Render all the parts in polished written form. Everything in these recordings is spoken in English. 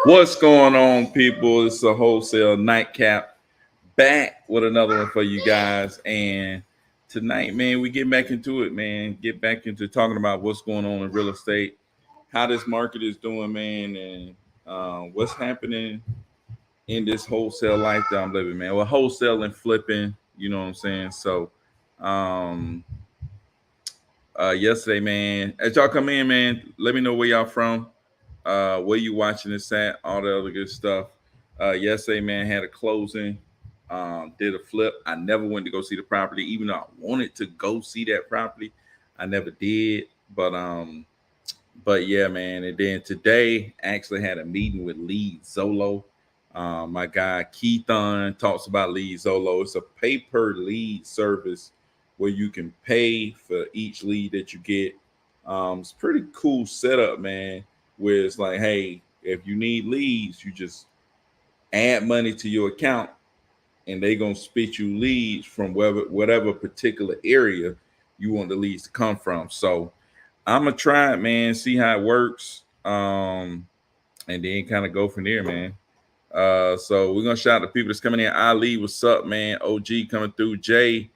What's going on, people? It's a Wholesale Night Cap back with another one for you guys. And tonight, man, we get back into it, man. Get back into talking about what's going on in real estate, how this market is doing, man, and what's happening in this wholesale life that I'm living, man. Well, wholesale and flipping, you know what I'm saying? So, um, yesterday, man, as y'all come in, man, let me know where y'all from, where you watching this at, all the other good stuff. Yesterday, man, had a closing, did a flip. I never went to go see the property, even though I wanted to go see that property. I never did, but yeah, man. And then today, actually had a meeting with Lead Zolo. My guy Keithon talks about Lead Zolo. It's a pay per lead service where you can pay for each lead that you get. It's pretty cool setup, man. Where it's like, hey, if you need leads, you just add money to your account, and they gonna spit you leads from whatever particular area you want the leads to come from. So I'm gonna try it, man. See how it works, and then kind of go from there, man. So we're gonna shout out the people that's coming in. Ali, what's up, man? OG coming through. Jay,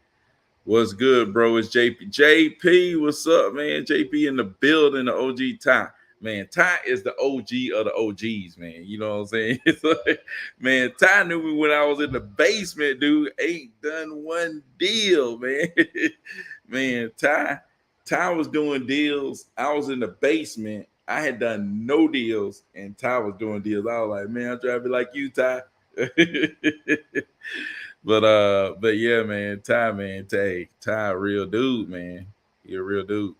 what's good, bro? It's JP. JP, what's up, man? JP in the building. The OG Ty, man. Ty is the OG of the OGs, man. You know what I'm saying? It's like, man, Ty knew me when I was in the basement, dude. Ain't done one deal, man. Man, Ty was doing deals. I was in the basement. I had done no deals, and Ty was doing deals. I was like, man, I'm trying to be like you, Ty. But yeah, man, Ty, real dude, man. He a real dude.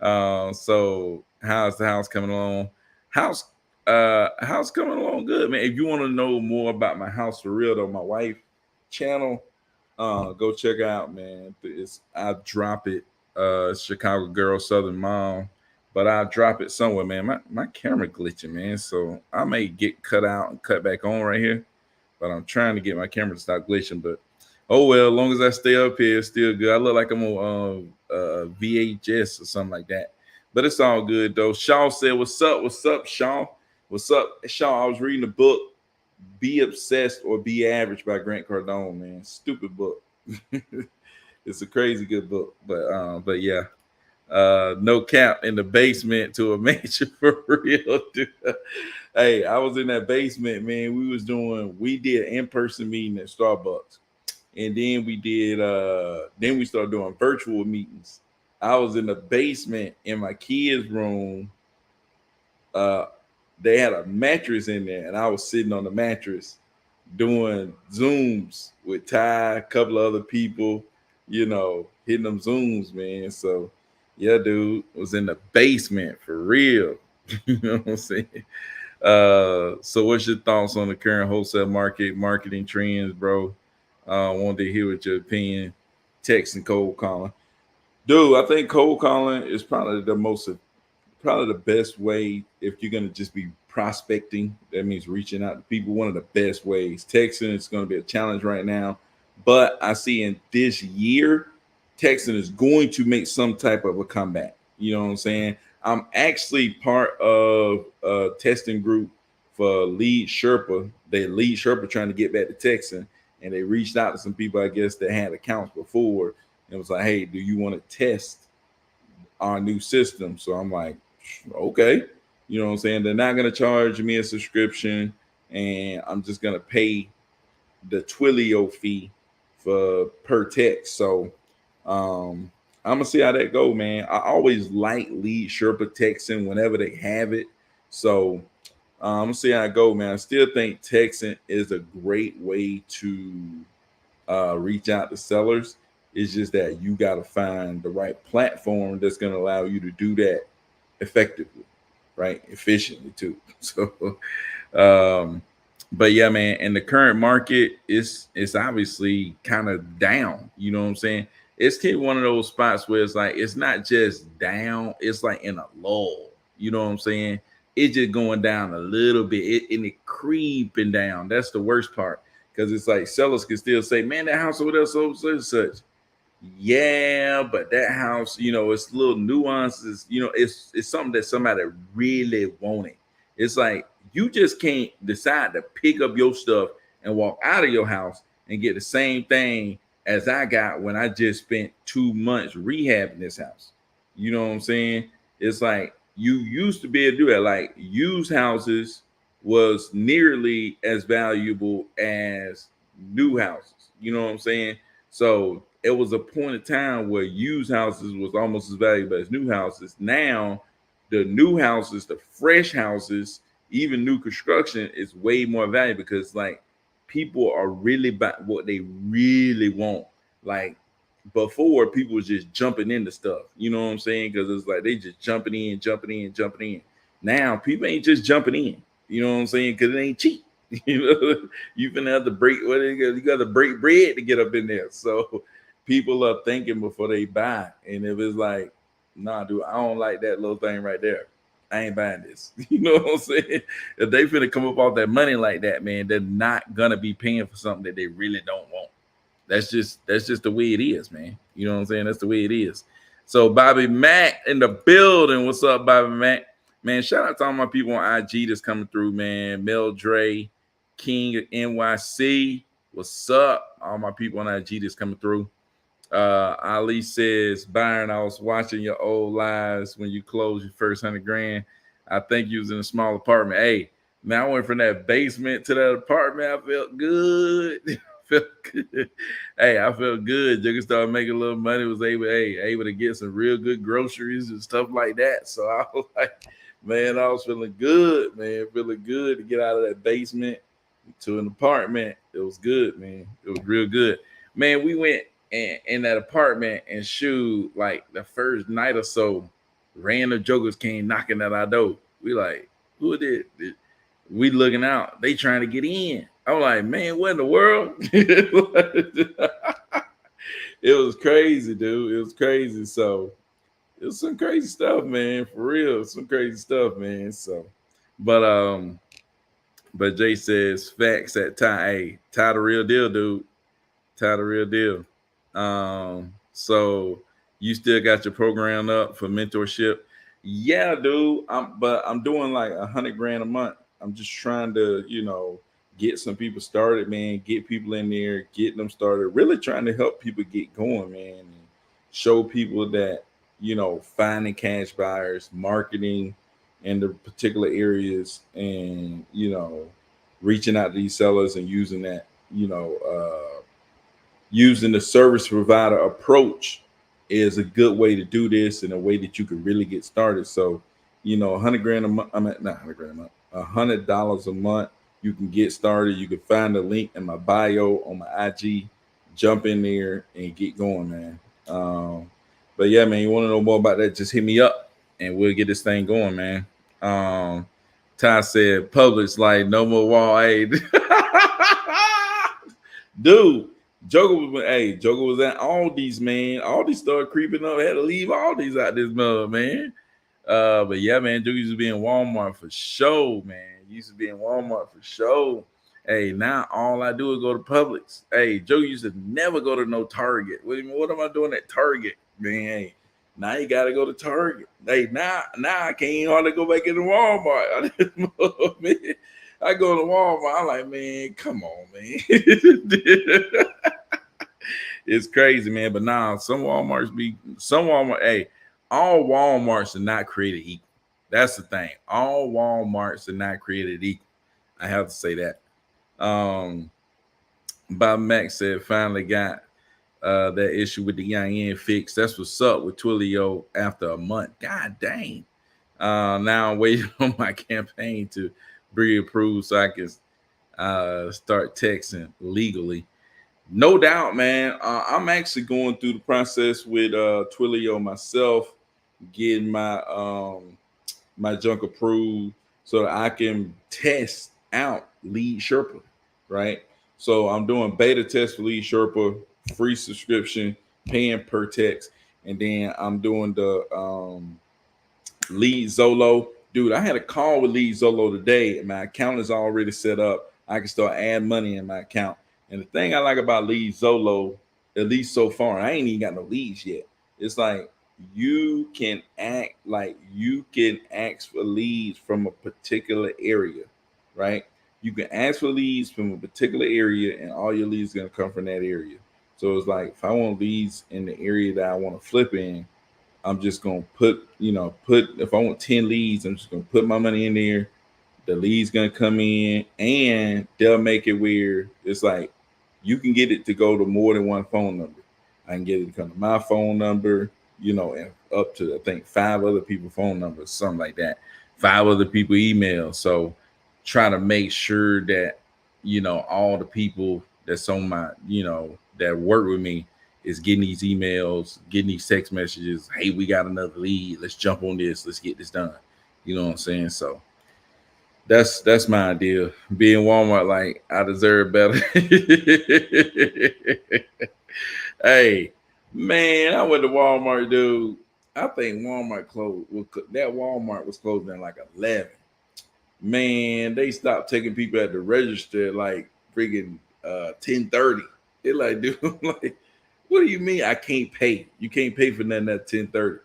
So how's the house coming along? House coming along good, man. If you want to know more about my house for real though, my wife channel, go check out, man. I drop it, Chicago Girl, Southern Mom, but I'll drop it somewhere, man. My camera glitching, man. So I may get cut out and cut back on right here, but I'm trying to get my camera to stop glitching. But oh well, as long as I stay up here, it's still good. I look like I'm on VHS or something like that. But it's all good though. Shaw said, "What's up? What's up, Shaw? What's up, Shaw?" I was reading the book, "Be Obsessed or Be Average" by Grant Cardone. Man, stupid book. It's a crazy good book, but yeah. No cap in the basement to a mansion for real, dude. Hey, I was in that basement, man. We did an in-person meeting at Starbucks. And then we started doing virtual meetings. I was in the basement in my kids' room. Uh they had a mattress in there, and I was sitting on the mattress doing Zooms with Ty, a couple of other people, hitting them Zooms, man. So yeah, dude, was in the basement for real. You know what I'm saying? So what's your thoughts on the current wholesale marketing trends, bro? Wanted to hear what your opinion. Text and cold calling. Dude, I think cold calling is probably the best way if you're gonna just be prospecting. That means reaching out to people. One of the best ways. Texting is going to be a challenge right now, but I see in this year, texting is going to make some type of a comeback. You know what I'm saying? I'm actually part of a testing group for Lead Sherpa. They Lead Sherpa trying to get back to texting, and they reached out to some people, I guess, that had accounts before, and was like, "Hey, do you want to test our new system?" So I'm like, okay, you know what I'm saying? They're not gonna charge me a subscription, and I'm just gonna pay the Twilio fee for per text. So I'm gonna see how that go, man. I always like Lead Sherpa texting whenever they have it. So I'm gonna see how it go, man. I still think texting is a great way to reach out to sellers. It's just that you got to find the right platform that's going to allow you to do that effectively, right? Efficiently too. So, um, but yeah, man, in the current market, it's obviously kind of down. You know what I'm saying? It's kind of one of those spots where it's like it's not just down; it's like in a lull. You know what I'm saying? It's just going down a little bit, and it creeping down. That's the worst part because it's like sellers can still say, "Man, that house over there so such and such." Yeah, but that house, it's little nuances. It's something that somebody really wanted. It's like You just can't decide to pick up your stuff and walk out of your house and get the same thing as I got when I just spent 2 months rehabbing this house. You know what I'm saying? It's like you used to be able to do that. Like used houses was nearly as valuable as new houses. You know what I'm saying? So it was a point of time where used houses was almost as valuable as new houses. Now, the new houses, the fresh houses, even new construction is way more valuable because like people are really about what they really want. Like before, people was just jumping into stuff. You know what I'm saying? Because it's like they just jumping in, jumping in, jumping in. Now people ain't just jumping in. You know what I'm saying? Because it ain't cheap. You know, you finna have to break what you got to break bread to get up in there. So people are thinking before they buy. And if it's like, nah, dude, I don't like that little thing right there. I ain't buying this. You know what I'm saying? If they finna come up off that money like that, man, they're not gonna be paying for something that they really don't want. That's just the way it is, man. You know what I'm saying? That's the way it is. So Bobby Mack in the building. What's up, Bobby Mack? Man, shout out to all my people on IG that's coming through, man. Mel Dre, King of NYC. What's up? All my people on IG that's coming through. Ali says, Byron, I was watching your old lives when you closed your first 100 grand. I think you was in a small apartment. Hey, man, I went from that basement to that apartment. I felt good. Felt good. Hey, I felt good. You can start making a little money. Was able to get some real good groceries and stuff like that. So I was like, man, I was feeling good, man. Feeling good to get out of that basement to an apartment. It was good, man. It was real good. Man, we went in that apartment and shoot like the first night or so, random jokers came knocking at our door. We like, who did? We looking out. They trying to get in. I'm like, man, what in the world? It was crazy, dude. It was crazy. So it was some crazy stuff, man. For real, some crazy stuff, man. So, but but Jay says facts at Ty. Hey, Ty the real deal, dude. Ty the real deal. So you still got your program up for mentorship? Yeah, dude. I'm doing like 100 grand a month. I'm just trying to, get some people started, man. Get people in there, get them started. Really trying to help people get going, man. And show people that finding cash buyers, marketing in the particular areas, and reaching out to these sellers and using that, using the service provider approach is a good way to do this in a way that you can really get started. So, 100 grand a month. I'm at not 100 grand a month. $100 a month. You can get started. You can find the link in my bio on my IG. Jump in there and get going, man. But yeah, man, you want to know more about that? Just hit me up and we'll get this thing going, man. Ty said, Publix like no more wall aid. Dude, Joker was at Aldi's, man. Aldi started creeping up, had to leave Aldi's out this mug, man. But yeah, man, Joker used to be in Walmart for show, man. Used to be in Walmart for show. Hey, now all I do is go to Publix. Hey, Joker used to never go to no Target. What am I doing at Target, man? Hey, now you gotta go to Target. Hey, now I can't hardly go back into Walmart. Man, I go to Walmart. I'm like, man, come on, man. It's crazy, man. But now some Walmarts, hey, all Walmarts are not created equal. That's the thing. All Walmarts are not created equal. I have to say that. Bob Max said finally got that issue with the young fixed. That's what's up with Twilio after a month. God dang. Now I'm waiting on my campaign to be approved so I can start texting legally. No doubt, man. I'm actually going through the process with Twilio myself, getting my junk approved so that I can test out Lead Sherpa, right? So I'm doing beta test for Lead Sherpa, free subscription, paying per text, and then I'm doing the Lead Zolo. Dude, I had a call with Lead Zolo today, and my account is already set up. I can start adding money in my account. And the thing I like about Lead Zolo, at least so far, I ain't even got no leads yet. It's like you can ask for leads from a particular area. right? You can ask for leads from a particular area, and all your leads are gonna come from that area. So it's like if I want leads in the area that I want to flip in, I'm just gonna put if I want 10 leads, I'm just gonna put my money in there. The lead's gonna come in, and they'll make it where it's like you can get it to go to more than one phone number. I can get it to come to my phone number, and up to I think 5 other people's phone numbers, something like that. 5 other people email. So try to make sure that all the people that's on my that work with me is getting these emails, getting these text messages. Hey, we got another lead. Let's jump on this. Let's get this done. You know what I'm saying? So that's my idea. Being Walmart, like I deserve better. Hey, man, I went to Walmart, dude. I think Walmart closed. That Walmart was closed at like 11. Man, they stopped taking people at the register at like freaking 10:30. They're like, dude, I'm like, what do you mean I can't pay? You can't pay for nothing at 10:30.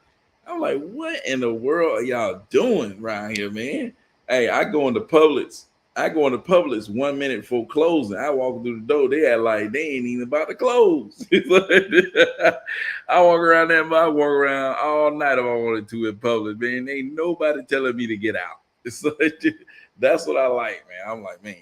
I'm like, what in the world are y'all doing right here, man? Hey, I go into Publix. I go into Publix 1 minute before closing. I walk through the door. They had like they ain't even about to close. I walk around there, but I walk around all night if I wanted to in Publix. Man, ain't nobody telling me to get out. It's like that's what I like, man. I'm like, man,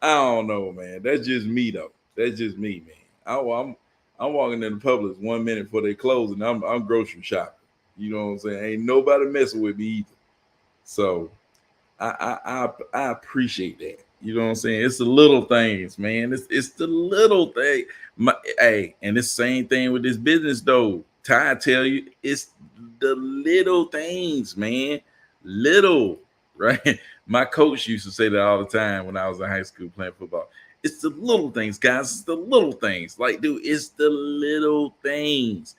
I don't know, man. That's just me though. That's just me, man. I'm walking in the Publix 1 minute before they close, and I'm grocery shopping. You know what I'm saying? Ain't nobody messing with me either. So I appreciate that. You know what I'm saying? It's the little things, man. It's the little thing. Hey, and it's the same thing with this business though. Ty tell you it's the little things, man. Little, right? My coach used to say that all the time when I was in high school playing football. It's the little things, guys. It's the little things. Like, dude, it's the little things.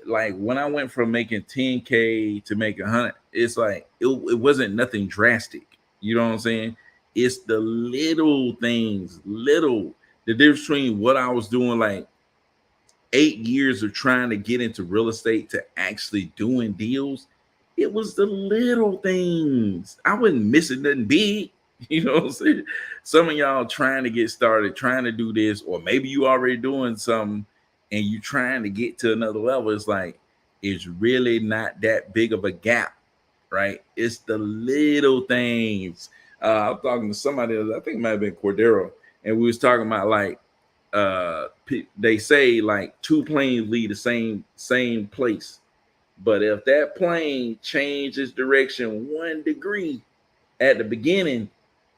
Like when I went from making 10K to make 100, it's like it wasn't nothing drastic. You know what I'm saying? It's the little things, little. The difference between what I was doing like 8 years of trying to get into real estate to actually doing deals, it was the little things. I wasn't missing nothing big. You know what I'm saying? Some of y'all trying to get started, trying to do this, or maybe you already doing something and you trying to get to another level. It's like it's really not that big of a gap, right? It's the little things. I'm talking to somebody else, I think it might have been Cordero, and we was talking about like they say like two planes lead the same place, but if that plane changes direction 1 degree at the beginning,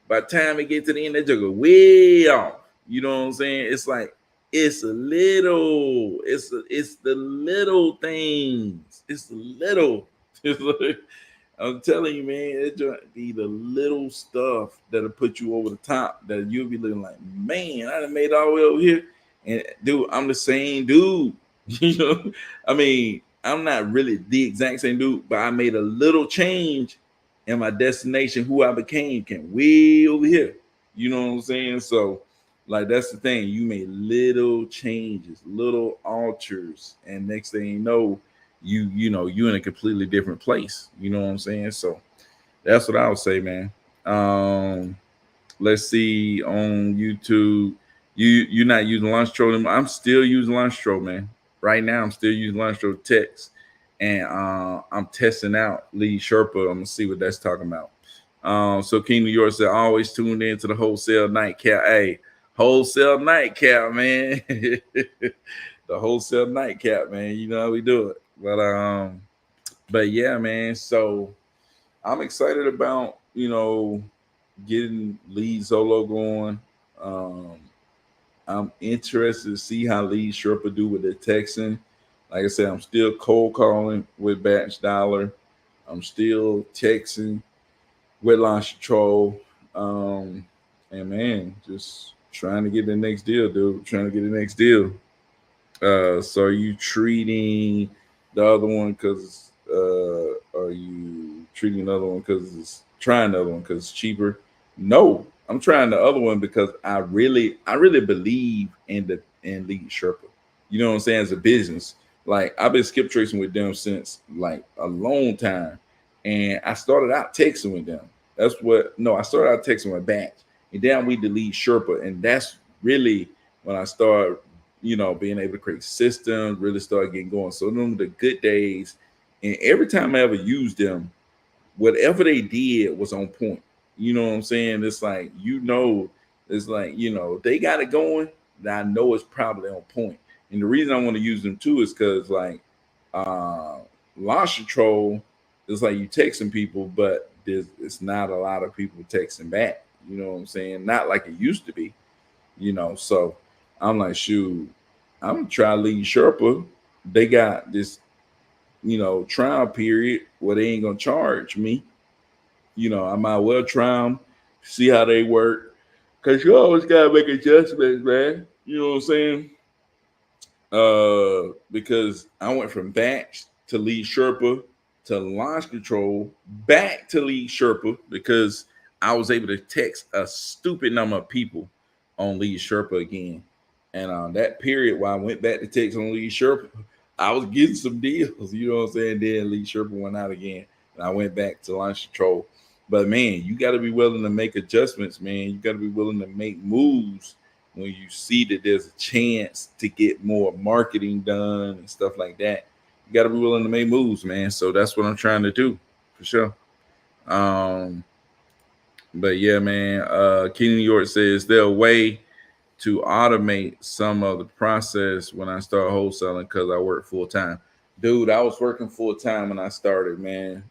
by the time it gets to the end, they just go way off. You know what I'm saying? It's like it's a little, it's the little things. It's the little. It's like, I'm telling you, man, it just be the little stuff that'll put you over the top that you'll be looking like, man, I done made it all the way over here. And dude, I'm the same dude. You know, I mean, I'm not really the exact same dude, but I made a little change and my destination, who I became, came way over here. You know what I'm saying? So, like, that's the thing. You made little changes, little alters, and next thing you know, you in a completely different place. You know what I'm saying? So that's what I would say, man. Let's see on YouTube. You're not using Lunchstro anymore. I'm still using Lunchstro, man. Right now, I'm still using Lunchstro text, and I'm testing out Lee Sherpa. I'm gonna see what that's talking about. So King New York said, always tuned in to the Wholesale Night Cap. Hey, Wholesale Night Cap, man. The Wholesale Night Cap, man. You know how we do it. But yeah, man. So I'm excited about getting Lead Solo going. I'm interested to see how Lee Sherpa do with the texting. Like I said, I'm still cold calling with Batch Dollar. I'm still texting with Launch Control. And man, just trying to get the next deal, dude. Trying to get the next deal. So are you treating the other one because are you treating the other one because it's trying the other one because it's cheaper? No, I'm trying the other one because I really believe in Lead Sherpa. You know what I'm saying? As a business, like I've been skip tracing with them since like a long time, and I started out texting with them. That's what no, I started out texting with batch, and then we delete Sherpa, and that's really when I started, being able to create systems, really start getting going. So them were the good days, and every time I ever used them, whatever they did was on point. You know what I'm saying? It's like, it's like, they got it going, and I know it's probably on point. And the reason I want to use them too is because like uh launch control is like you texting people, but it's not a lot of people texting back. You know what I'm saying? Not like it used to be, So I'm like, shoot, I'm gonna try lead Sherpa. They got this, trial period where they ain't gonna charge me. I might well try them, see how they work. Cause you always gotta make adjustments, man. You know what I'm saying? Because I went from batch to lead Sherpa to launch control back to lead Sherpa because I was able to text a stupid number of people on lead Sherpa again. And that period where I went back to text on lead Sherpa, I was getting some deals. You know what I'm saying? Then lead Sherpa went out again, and I went back to launch control. But man, you got to be willing to make adjustments, man. You got to be willing to make moves when you see that there's a chance to get more marketing done and stuff like that. You got to be willing to make moves, man. So that's what I'm trying to do for sure. Um, but yeah, man. Keenan York says, is there a way to automate some of the process when I start wholesaling because I work full time? Dude, I was working full time when I started, man.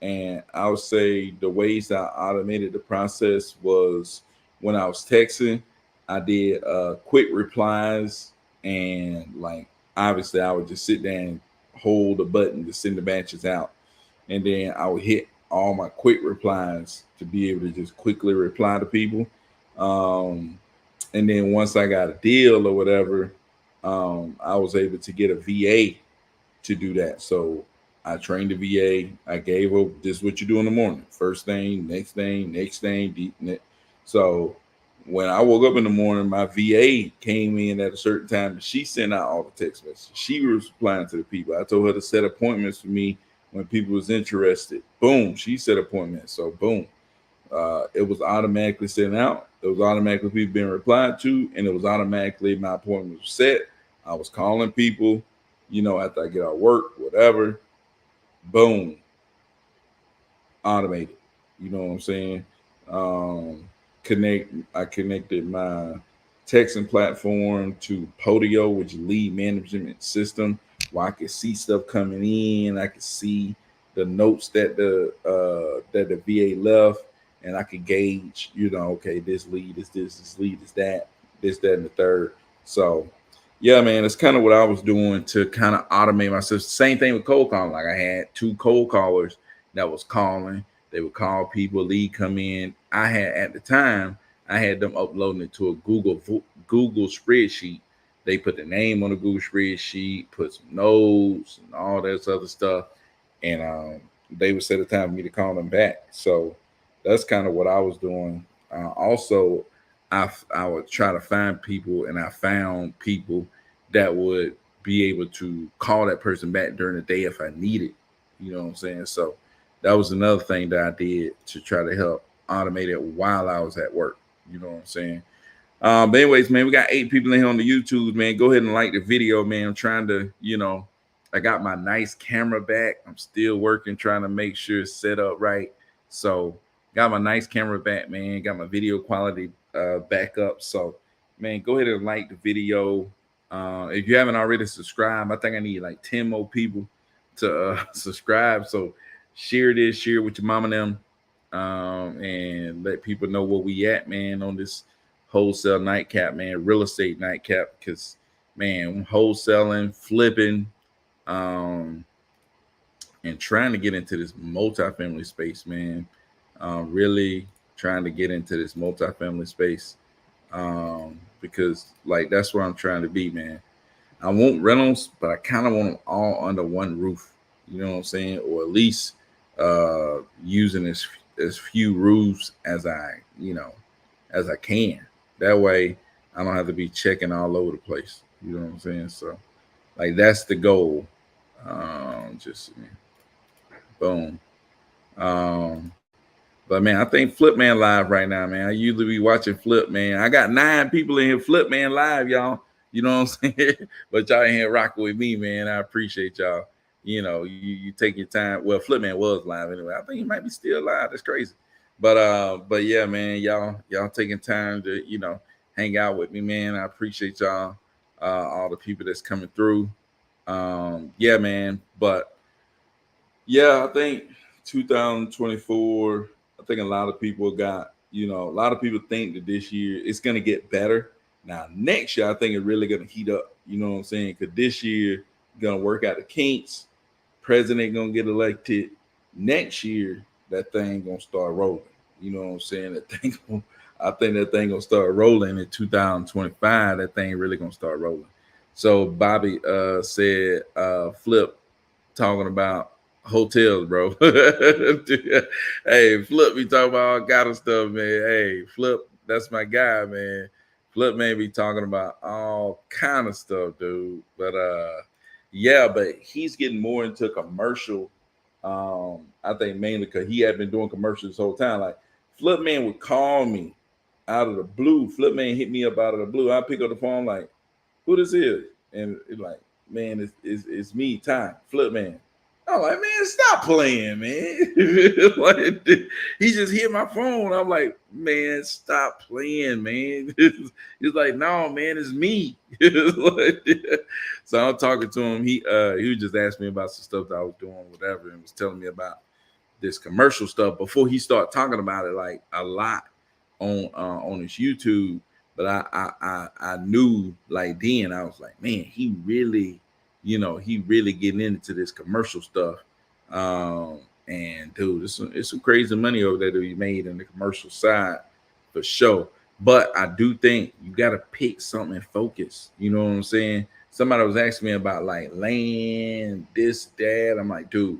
And I would say the ways I automated the process was when I was texting, I did quick replies, and like obviously I would just sit there and hold the button to send the batches out. And then I would hit all my quick replies to be able to just quickly reply to people. Um, and then once I got a deal or whatever, I was able to get a VA to do that. So I trained the VA. I gave her this is what you do in the morning. First thing, next thing, next thing, So when I woke up in the morning, my VA came in at a certain time and she sent out all the text messages. She was replying to the people. I told her to set appointments for me when people was interested. Boom, she set appointments. So boom. It was automatically sent out. It was automatically people being replied to, and it was automatically my appointment was set. I was calling people, after I get out of work, whatever. Boom, automated. You know what I'm saying? Um, I connected my texting platform to Podio, which is lead management system, where I could see stuff coming in. I could see the notes that the VA left, and I could gauge, okay, this lead is this lead is that, this, that, and the third. So yeah, man, it's kind of what I was doing to kind of automate myself. Same thing with cold calling. Like I had two cold callers that was calling. They would call people, lead come in. I had at the time, I had them uploading it to a Google spreadsheet. They put the name on the Google spreadsheet, put some notes and all that other stuff, and they would set a time for me to call them back. So that's kind of what I was doing. Also, I would try to find people, and I found people that would be able to call that person back during the day if I needed. You know what I'm saying? So that was another thing that I did to try to help automate it while I was at work. You know what I'm saying? But anyways, man, we got 8 people in here on the YouTube, man. Go ahead and like the video, man. I'm trying to, I got my nice camera back. I'm still working, trying to make sure it's set up right. So got my nice camera back, man. Got my video quality back up. So, man, go ahead and like the video. If you haven't already subscribed, I think I need like 10 more people to subscribe. So share this, share with your mom and them, and let people know where we at, man, on this wholesale nightcap, man, real estate nightcap. Because, man, wholesaling, flipping, um, and trying to get into this multifamily space, man. Really trying to get into this multifamily space, because like that's where I'm trying to be, man. I want rentals, but I kind of want them all under one roof. You know what I'm saying? Or at least using as few roofs as as I can. That way, I don't have to be checking all over the place. You know what I'm saying? So, like that's the goal. Just boom. Um, But man, I think Flip Man live right now, man. I usually be watching Flip Man. I got 9 people in here, Flip Man live, y'all. You know what I'm saying? But y'all in here rocking with me, man. I appreciate y'all. You know, you take your time. Well, Flip Man was live anyway. I think he might be still live. That's crazy. But yeah, man, y'all taking time to, hang out with me, man. I appreciate y'all, all the people that's coming through. Yeah, man. But yeah, I think 2024, I think a lot of people got, a lot of people think that this year it's going to get better. Now, next year, I think it's really going to heat up. You know what I'm saying? Because this year, going to work out the kinks. President going to get elected. Next year, that thing going to start rolling. You know what I'm saying? I think that thing going to start rolling in 2025. That thing really going to start rolling. So Bobby said, Flip talking about hotels, bro. Hey, Flip be talking about all kind of stuff, man. Hey, Flip, that's my guy, man. Flip may be talking about all kind of stuff, dude. But yeah, but he's getting more into commercial. I think mainly because he had been doing commercials this whole time. Like Flip Man would call me out of the blue. Flip Man hit me up out of the blue. I pick up the phone like, who this is? And it's like, man, it's me, Ty, Flip Man. I'm like, man, stop playing, man. Like, he just hit my phone. I'm like, man, stop playing, man. He's like, no, man, it's me. So I'm talking to him. He was just asking me about some stuff that I was doing, whatever, and was telling me about this commercial stuff before he started talking about it like a lot on his YouTube. But I knew like then I was like, man, he really getting into this commercial stuff. And dude, it's some crazy money over there to be made in the commercial side for sure. But I do think you got to pick something and focus. You know what I'm saying? Somebody was asking me about like land, this, that. I'm like, dude,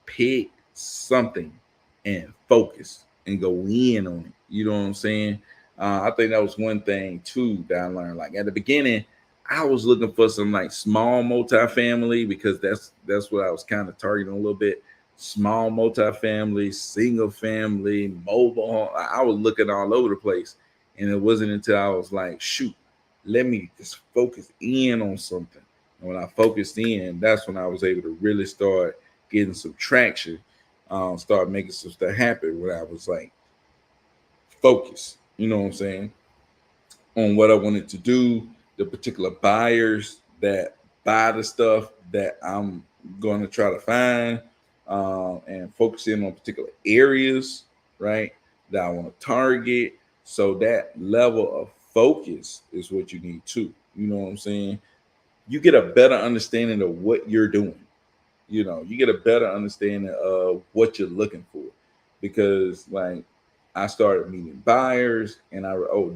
pick something and focus and go in on it. You know what I'm saying? I think that was one thing too that I learned. Like at the beginning, I was looking for some like small multifamily because that's what I was kind of targeting a little bit. Small multifamily, single family, mobile home. I was looking all over the place. And it wasn't until I was like, shoot, let me just focus in on something. And when I focused in, that's when I was able to really start getting some traction, start making some stuff happen when I was like focused, you know what I'm saying, on what I wanted to do, the particular buyers that buy the stuff that I'm going to try to find, and focus in on particular areas, right, that I want to target. So that level of focus is what you need too. You know what I'm saying? You get a better understanding of what you're doing. You get a better understanding of what you're looking for, because like I started meeting buyers and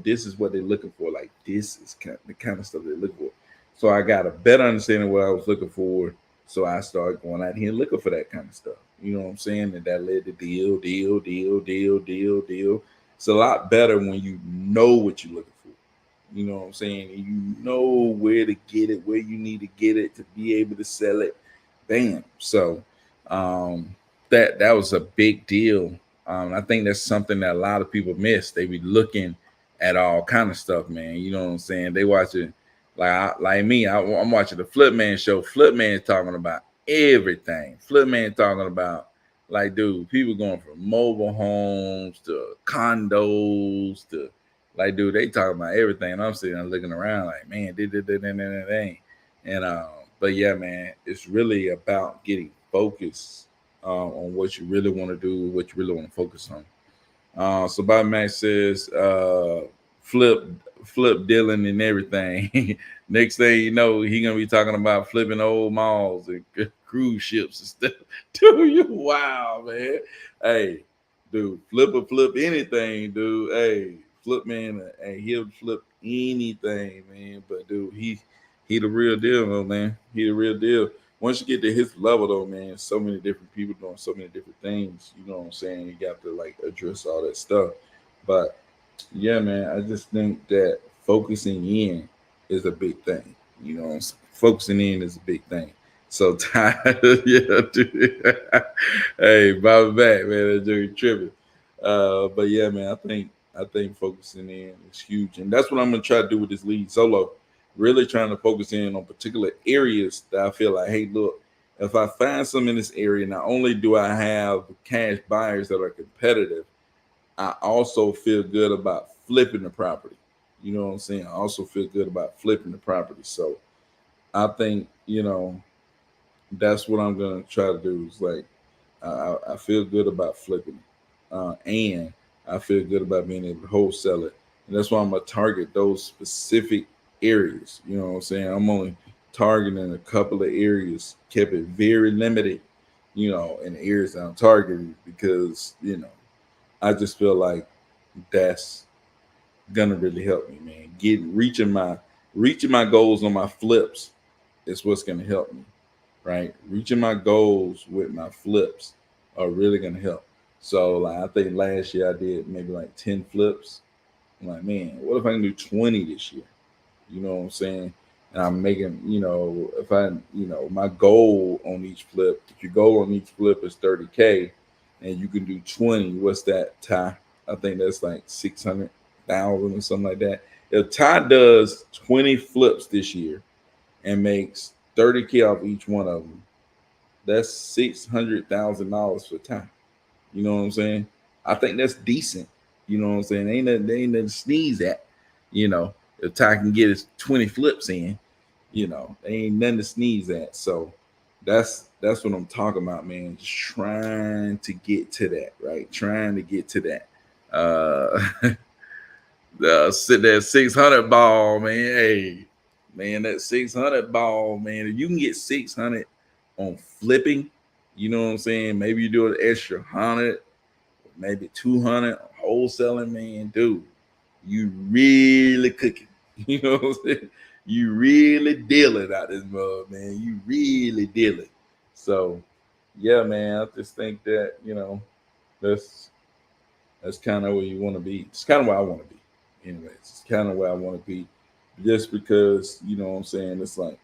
this is what they're looking for. Like this is the kind of stuff they're looking for. So I got a better understanding of what I was looking for. So I started going out here and looking for that kind of stuff. You know what I'm saying? And that led to deal. It's a lot better when you know what you're looking for. You know what I'm saying? And you know where to get it, where you need to get it to be able to sell it. Bam. So that was a big deal. I think that's something that a lot of people miss. They be looking at all kind of stuff, man. You know what I'm saying? They watching like me. I'm watching the Flip Man show. Flip Man talking about everything. Flip Man talking about like, dude, people going from mobile homes to condos to like, dude, they talking about everything. And I'm sitting there looking around like, man, and but yeah, man, it's really about getting focused on what you really want to do, what you really want to focus on. So Bob Max says, flip Dylan and everything. Next thing you know, he gonna be talking about flipping old malls and cruise ships and stuff. Dude, you wow, man. Hey, dude, flip anything, dude. Hey, Flip Man, hey, he'll flip anything, man. But dude, he the real deal, though, man. He the real deal. Once you get to his level, though, man, so many different people doing so many different things. You know what I'm saying? You got to like address all that stuff. But yeah, man, I just think that focusing in is a big thing. You know, focusing in is a big thing. So tired, yeah, dude. Hey, Bobby back, man. That joke tripping. But yeah, man, I think focusing in is huge, and that's what I'm gonna try to do with this lead solo. Really trying to focus in on particular areas that I feel like, hey, look, if I find some in this area, not only do I have cash buyers that are competitive, I also feel good about flipping the property. You know what I'm saying? I also feel good about flipping the property. So I think, that's what I'm gonna try to do. Is like I feel good about flipping it, and I feel good about being able to wholesale it, and that's why I'm gonna target those specific areas. You know what I'm saying? I'm only targeting a couple of areas, kept it very limited, in the areas that I'm targeting because I just feel like that's gonna really help me, man. Reaching my goals on my flips is what's gonna help me, right? Reaching my goals with my flips are really gonna help. So like I think last year I did maybe like 10 flips. I'm like, man, what if I can do 20 this year? You know what I'm saying? And I'm making, if I, my goal on each flip, if your goal on each flip is 30K and you can do 20, what's that, Ty? I think that's like 600,000 or something like that. If Ty does 20 flips this year and makes 30K off each one of them, that's $600,000 for Ty. You know what I'm saying? I think that's decent. You know what I'm saying? Ain't nothing to sneeze at. You know, if Ty can get his 20 flips in, there ain't nothing to sneeze at. So that's what I'm talking about, man. Just trying to get to that, right? Trying to get to that. Sit there 600 ball, man. Hey, man, that 600 ball, man. If you can get 600 on flipping, you know what I'm saying? Maybe you do an extra 100, maybe 200 wholesaling, man, dude, you really cooking. You know what I'm saying? You really dealing out this mug, man. You really dealing. So, yeah, man, I just think that that's that's kind of where you want to be. It's kind of where I want to be. Anyways, it's kind of where I want to be. Just because what I'm saying, it's like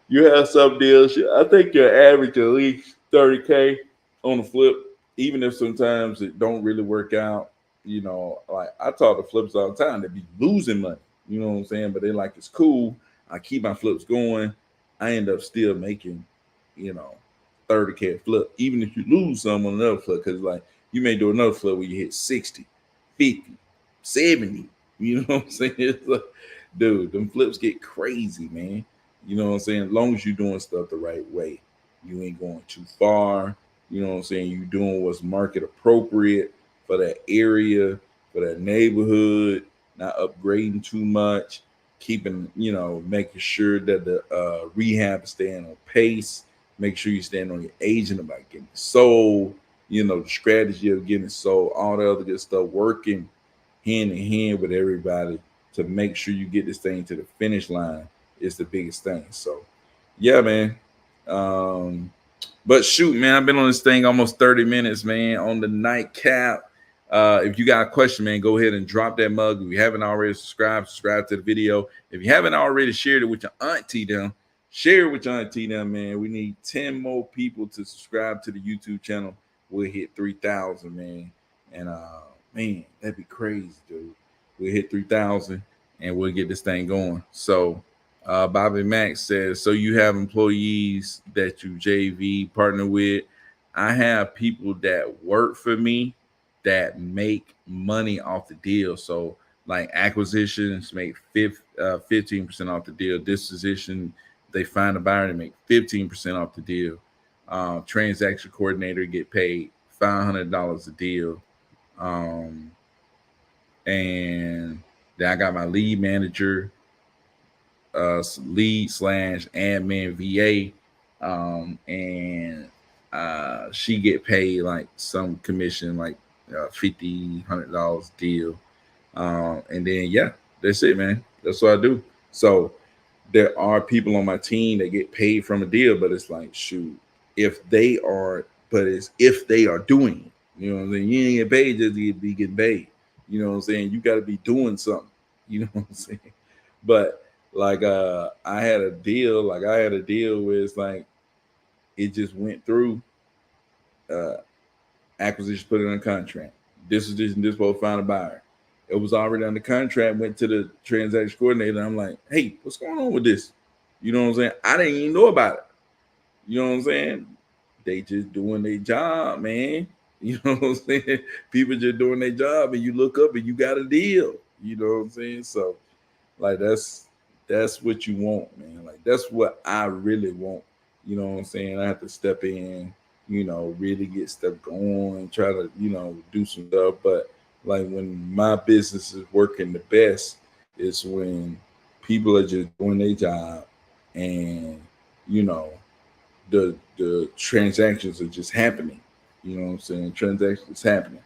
you have some deals. I think your average at least 30K on the flip, even if sometimes it don't really work out. Like I talk to flips all the time. They be losing money. You know what I'm saying? But they like it's cool. I keep my flips going. I end up still making, you know, 30K flip, even if you lose some on another flip, because like you may do another flip where you hit 60, 50, 70. You know what I'm saying? It's like, dude, them flips get crazy, man. You know what I'm saying? As long as you're doing stuff the right way, you ain't going too far. You know what I'm saying? You doing what's market appropriate for that area, for that neighborhood, not upgrading too much, keeping, making sure that the rehab is staying on pace. Make sure you stand on your agent about getting it sold, the strategy of getting it sold, all the other good stuff, working hand in hand with everybody to make sure you get this thing to the finish line is the biggest thing. So, yeah, man. Um, but shoot, man, I've been on this thing almost 30 minutes, man, on the nightcap. If you got a question, man, go ahead and drop that mug. If you haven't already subscribe to the video. If you haven't already shared it with your auntie them, share it with your auntie them, man. We need 10 more people to subscribe to the YouTube channel. We'll hit 3,000, man. And man, that'd be crazy, dude. We'll hit 3,000 and we'll get this thing going. So Bobby Max says, so you have employees that you JV partner with. I have people that work for me that make money off the deal. So like acquisitions make 15% off the deal. Disposition, they find a buyer to make 15% off the deal. Transaction coordinator get paid $500 a deal. And then I got my lead manager, lead slash admin VA, and she get paid like some commission, like $50-$100 deal, and then yeah, that's it, man. That's what I do. So there are people on my team that get paid from a deal, but it's like shoot, if they are, but it's if they are doing it. You know what I'm saying? You ain't get paid just to be getting paid. You know what I'm saying? You got to be doing something. You know what I'm saying? But like I had a deal where it's like it just went through, uh acquisition put it on contract, This is this and this supposed to find a buyer. It was already on the contract, went to the transaction coordinator. I'm like, hey, what's going on with this? You know what I'm saying? I didn't even know about it. You know what I'm saying? They just doing their job, man. You know what I'm saying? People just doing their job, and you look up and you got a deal. You know what I'm saying? So, like, that's what you want, man. Like, that's what I really want. You know what I'm saying? I have to step in, really get stuff going, try to, do some stuff. But like when my business is working the best is when people are just doing their job, and you know the transactions are just happening. You know what I'm saying? Transactions happening.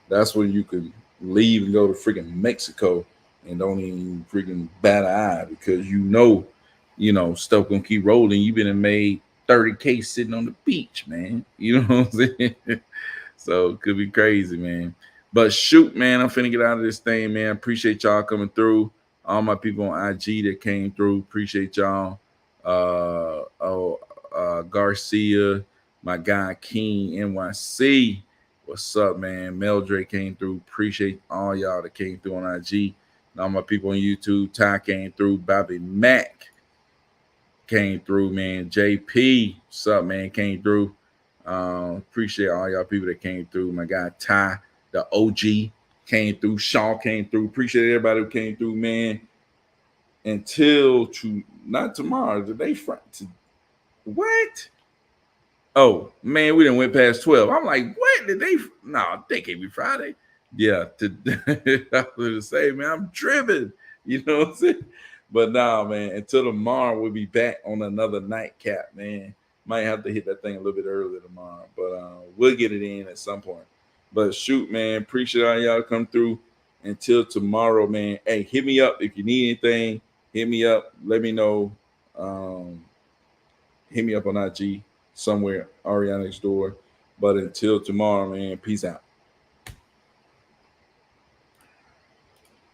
That's when you can leave and go to freaking Mexico and don't even freaking bat an eye, because stuff gonna keep rolling. You've been and made 30K sitting on the beach, man. You know what I'm saying? So it could be crazy, man. But shoot, man, I'm finna get out of this thing, man. Appreciate y'all coming through. All my people on IG that came through, appreciate y'all. Garcia, my guy King NYC. What's up, man? Meldre came through. Appreciate all y'all that came through on IG. And all my people on YouTube. Ty came through. Bobby Mack came through, man. JP, what's up, man? Came through. Appreciate all y'all people that came through. My guy Ty, the OG, came through. Shaw came through. Appreciate everybody who came through, man. Until not tomorrow, today, what? Oh man, we didn't went past 12. I'm like, what did they? No, they can't be Friday. Yeah, I was gonna say, man, I'm tripping. You know what I'm saying? But nah, man, until tomorrow, we'll be back on another nightcap, man. Might have to hit that thing a little bit earlier tomorrow, but we'll get it in at some point. But shoot, man, appreciate all y'all come through. Until tomorrow, man. Hey, hit me up if you need anything. Hit me up. Let me know. Um, Hit me up on IG somewhere, Ariana next door. But until tomorrow, man, peace out.